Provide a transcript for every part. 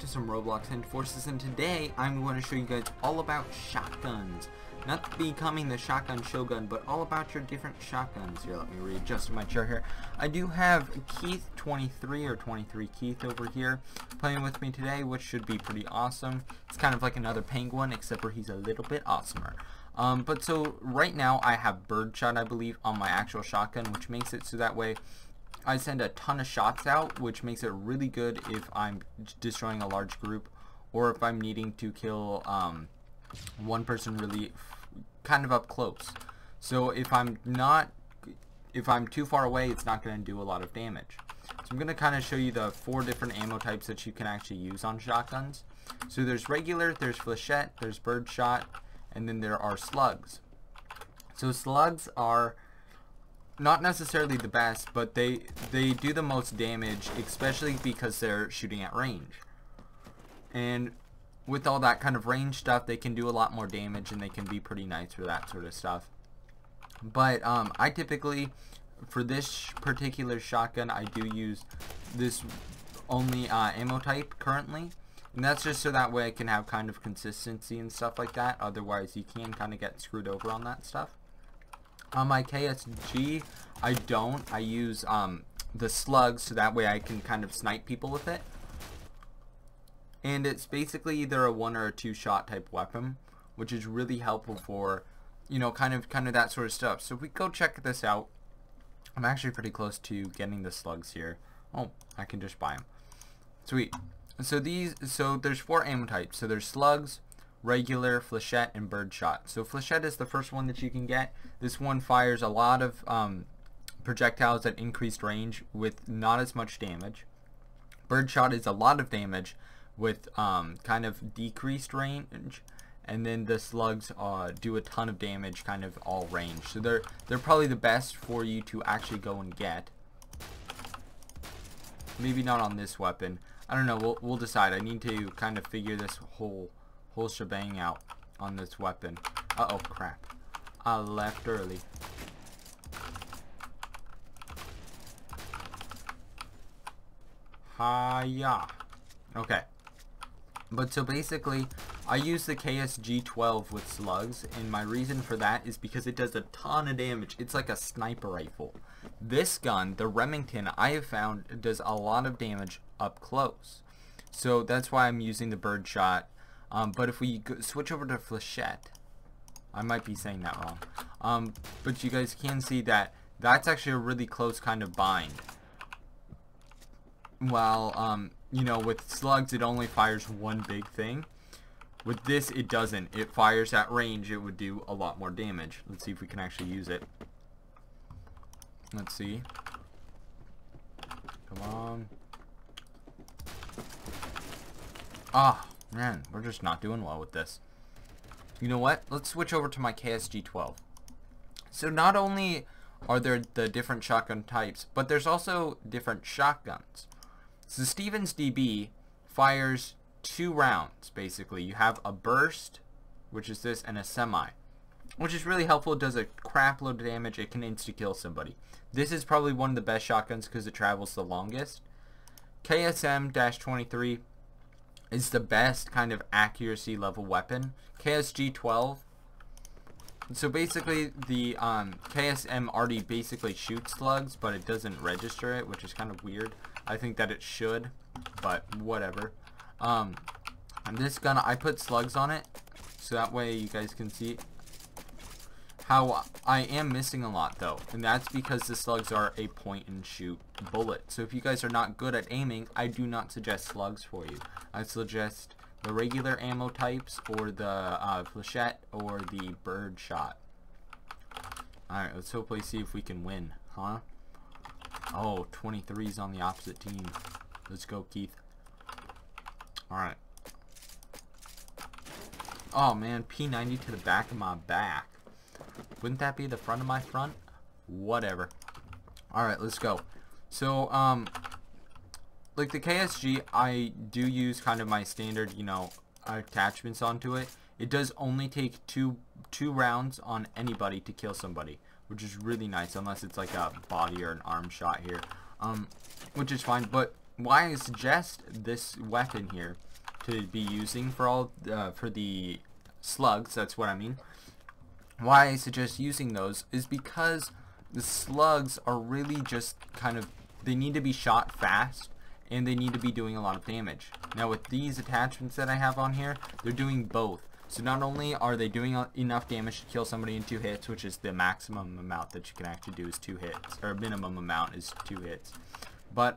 some Roblox and Forces, and today I'm going to show you guys all about shotguns. Not becoming the shotgun shogun, but all about your different shotguns. Here, let me readjust my chair here. I do have Keith 23 or 23 Keith over here playing with me today, which should be pretty awesome. It's kind of like another penguin, except for he's a little bit awesomer. But so right now I have birdshot, I believe, on my actual shotgun, which makes it so that way I send a ton of shots out, which makes it really good if I'm destroying a large group or if I'm needing to kill one person really kind of up close. So if I'm too far away, it's not going to do a lot of damage. So I'm going to kind of show you the 4 different ammo types that you can actually use on shotguns. So there's regular, there's flechette, there's birdshot, and then there are slugs. So slugs are not necessarily the best, but they do the most damage, especially because they're shooting at range. And with all that kind of range stuff, they can do a lot more damage, and they can be pretty nice for that sort of stuff. But I typically, for this particular shotgun, I do use this only ammo type currently. And that's just so that way I can have kind of consistency and stuff like that. Otherwise, you can kind of get screwed over on that stuff. On my KSG, I use the slugs, so that way I can kind of snipe people with it. And it's basically either a 1 or a 2 shot type weapon, which is really helpful for, you know, kind of that sort of stuff. So if we go check this out, I'm actually pretty close to getting the slugs here. Oh, I can just buy them. Sweet. So there's 4 ammo types. So there's slugs, regular, flechette, and birdshot. So flechette is the first one that you can get. This one fires a lot of projectiles at increased range with not as much damage. Birdshot is a lot of damage with kind of decreased range, and then the slugs do a ton of damage kind of all range. So they're probably the best for you to actually go and get. Maybe not on this weapon. I don't know. We'll decide. I need to kind of figure this whole shebang out on this weapon. Uh-oh, crap. I left early. Hi-ya. Okay. But so basically, I use the KSG-12 with slugs, and my reason for that is because it does a ton of damage. It's like a sniper rifle. This gun, the Remington, I have found does a lot of damage up close. So that's why I'm using the birdshot. But if we switch over to flechette, I might be saying that wrong. But you guys can see that that's actually a really close kind of bind. While, you know, with slugs, it only fires one big thing. With this, it doesn't. It fires at range. It would do a lot more damage. Let's see if we can actually use it. Let's see. Come on. Ah, man, we're just not doing well with this. You know what? Let's switch over to my KSG-12. So not only are there the different shotgun types, but there's also different shotguns. So Stevens DB fires 2 rounds, basically. You have a burst, which is this, and a semi, which is really helpful. It does a crap load of damage. It can insta-kill somebody. This is probably one of the best shotguns because it travels the longest. KSM-23 is the best kind of accuracy level weapon. KSG-12. So basically, the KSM already basically shoots slugs, but it doesn't register it, which is kind of weird. I think that it should, but whatever. And this gun, I put slugs on it, so that way you guys can see how I am missing a lot, though. And that's because the slugs are a point-and-shoot bullet. So if you guys are not good at aiming, I do not suggest slugs for you. I suggest the regular ammo types, or the flechette, or the birdshot. Alright, let's hopefully see if we can win, huh? Oh, 23's on the opposite team. Let's go, Keith. Alright. Oh, man, P90 to the back of my back. Wouldn't that be the front of my front? Whatever. Alright, let's go. So, like the KSG, I do use kind of my standard, you know, attachments onto it. It does only take two rounds on anybody to kill somebody, which is really nice, unless it's like a body or an arm shot here, which is fine. But why I suggest this weapon here to be using for all for the slugs. That's what I mean. Why I suggest using those is because the slugs are really just kind of, they need to be shot fast and they need to be doing a lot of damage. Now with these attachments that I have on here, they're doing both. So not only are they doing enough damage to kill somebody in 2 hits, which is the maximum amount that you can actually do is 2 hits, or minimum amount is 2 hits, but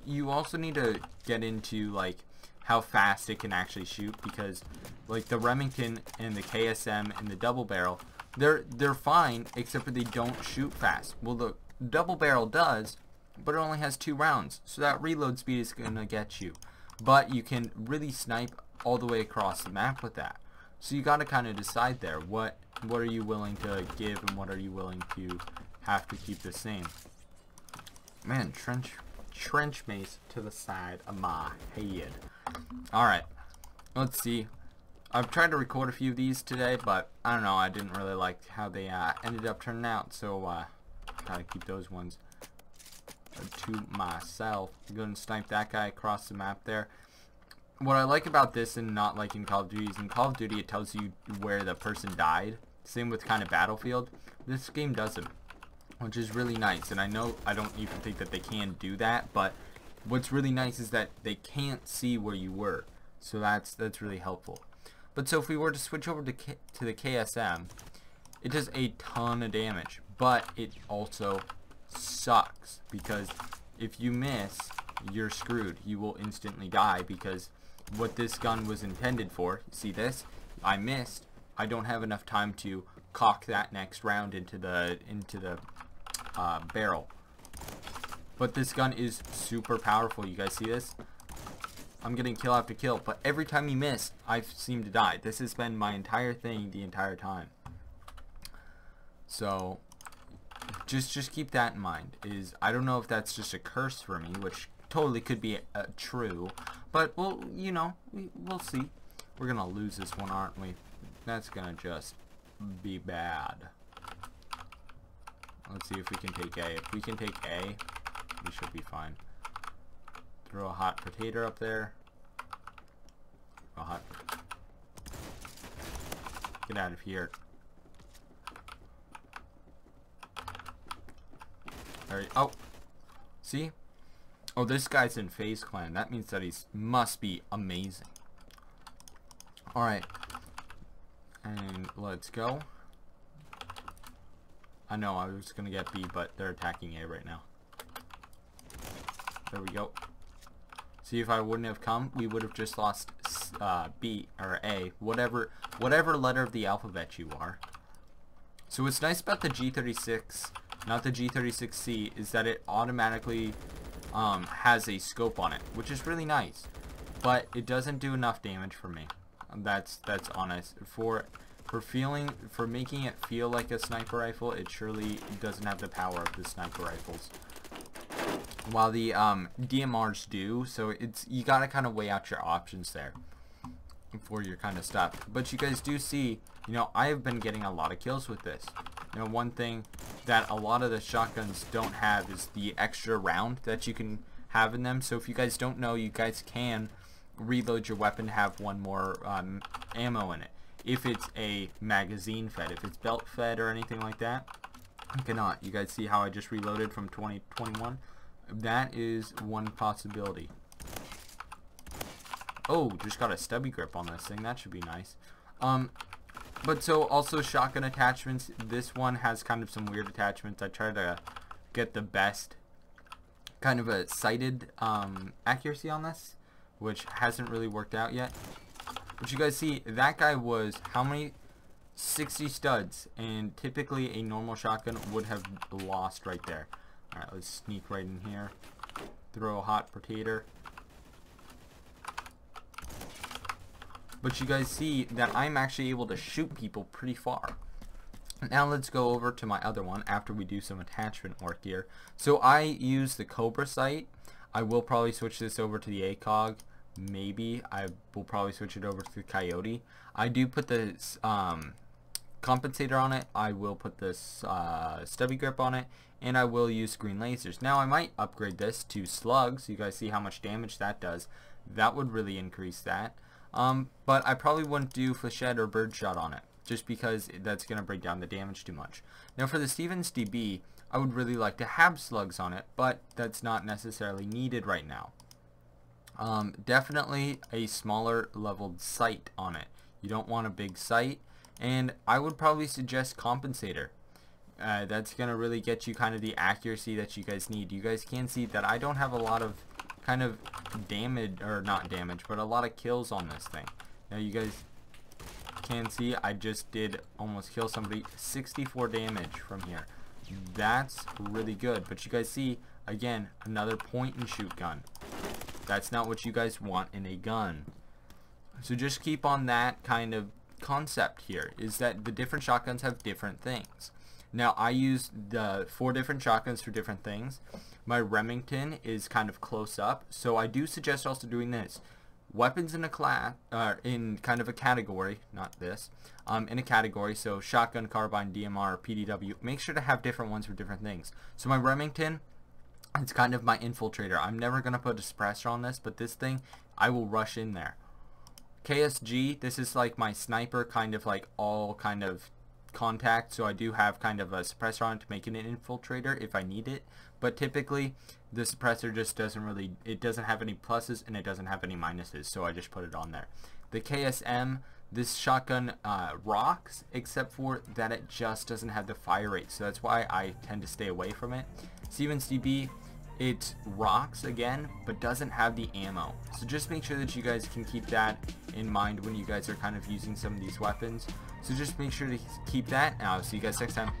you also need to get into like how fast it can actually shoot, because like the Remington and the KSM and the double barrel, they're fine except for they don't shoot fast. Well, the double barrel does, but it only has 2 rounds, so that reload speed is gonna get you. But you can really snipe all the way across the map with that. So you gotta kind of decide there, what are you willing to give and what are you willing to have to keep the same. Man, trench mace to the side of my head. Alright, let's see. I've tried to record a few of these today, but I don't know, I didn't really like how they ended up turning out, so gotta keep those ones to myself. I'm gonna snipe that guy across the map there. What I like about this and not like in Call of Duty is in Call of Duty it tells you where the person died. Same with kind of Battlefield. This game doesn't, which is really nice. And I know I don't even think that they can do that, but what's really nice is that they can't see where you were. So that's really helpful. But so if we were to switch over to the KSM, it does a ton of damage, but it also sucks because if you miss, you're screwed. You will instantly die because what this gun was intended for, see this? I missed. I don't have enough time to cock that next round into the barrel. But this gun is super powerful. You guys see this? I'm getting kill after kill, but every time you miss, I seem to die. This has been my entire thing the entire time. So just keep that in mind. I don't know if that's just a curse for me, which totally could be true, but well, you know, we'll see. We're gonna lose this one, aren't we? That's gonna just be bad. Let's see if we can take A. If we can take A, we should be fine. Throw a hot potato up there. Get out of here. Oh, see? Oh, this guy's in FaZe Clan. That means that he must be amazing. Alright. And let's go. I know, I was going to get B, but they're attacking A right now. There we go. See, if I wouldn't have come, we would have just lost B, or A. Whatever letter of the alphabet you are. So what's nice about the G36, not the G36C, is that it automatically has a scope on it, which is really nice, but it doesn't do enough damage for me. That's honest. For making it feel like a sniper rifle, it surely doesn't have the power of the sniper rifles. While the DMRs do, so you gotta kind of weigh out your options there before you're kind of stuck. But you guys do see, you know, I have been getting a lot of kills with this. You know, one thing that a lot of the shotguns don't have is the extra round that you can have in them. So if you guys don't know, you guys can reload your weapon to have one more ammo in it. If it's a magazine fed, if it's belt fed or anything like that, you cannot. You guys see how I just reloaded from 2021? That is one possibility. Oh, just got a stubby grip on this thing. That should be nice. But so also shotgun attachments. This one has kind of some weird attachments. I try to get the best kind of a sighted accuracy on this, which hasn't really worked out yet. But you guys see, that guy was how many? 60 studs, and typically a normal shotgun would have lost right there. Alright, let's sneak right in here. Throw a hot potato. But you guys see that I'm actually able to shoot people pretty far. Now let's go over to my other one after we do some attachment work here. So I use the Cobra sight. I will probably switch this over to the ACOG. Maybe I will probably switch it over to the Coyote. I do put the compensator on it, I will put this stubby grip on it, and I will use green lasers. Now I might upgrade this to slugs. You guys see how much damage that does. That would really increase that. But I probably wouldn't do flechette or birdshot on it, just because that's going to break down the damage too much. Now for the Stevens DB, I would really like to have slugs on it, but that's not necessarily needed right now. Definitely a smaller leveled sight on it. You don't want a big sight, and I would probably suggest compensator. That's going to really get you kind of the accuracy that you guys need. You guys can see that I don't have a lot of kind of damage, or not damage, but a lot of kills on this thing. Now you guys can see I just did almost kill somebody. 64 damage from here. That's really good. But you guys see, again, another point and shoot gun. That's not what you guys want in a gun. So just keep on that kind of concept here, is that the different shotguns have different things. Now I use the 4 different shotguns for different things. My Remington is kind of close up, so I do suggest also doing this. Weapons in a class, in kind of a category, not this, in a category, so shotgun, carbine, DMR, PDW, make sure to have different ones for different things. So my Remington, it's kind of my infiltrator. I'm never going to put a suppressor on this, but this thing, I will rush in there. KSG, this is like my sniper, kind of like all kind of contact, so I do have kind of a suppressor on it to make it an infiltrator if I need it, but typically the suppressor just doesn't really, it doesn't have any pluses and it doesn't have any minuses, so I just put it on there. The KSM, this shotgun rocks, except for that it just doesn't have the fire rate, so that's why I tend to stay away from it. Stevens DB, it rocks again, but doesn't have the ammo, so just make sure that you guys can keep that in mind when you guys are kind of using some of these weapons. So just make sure to keep that, and I'll see you guys next time.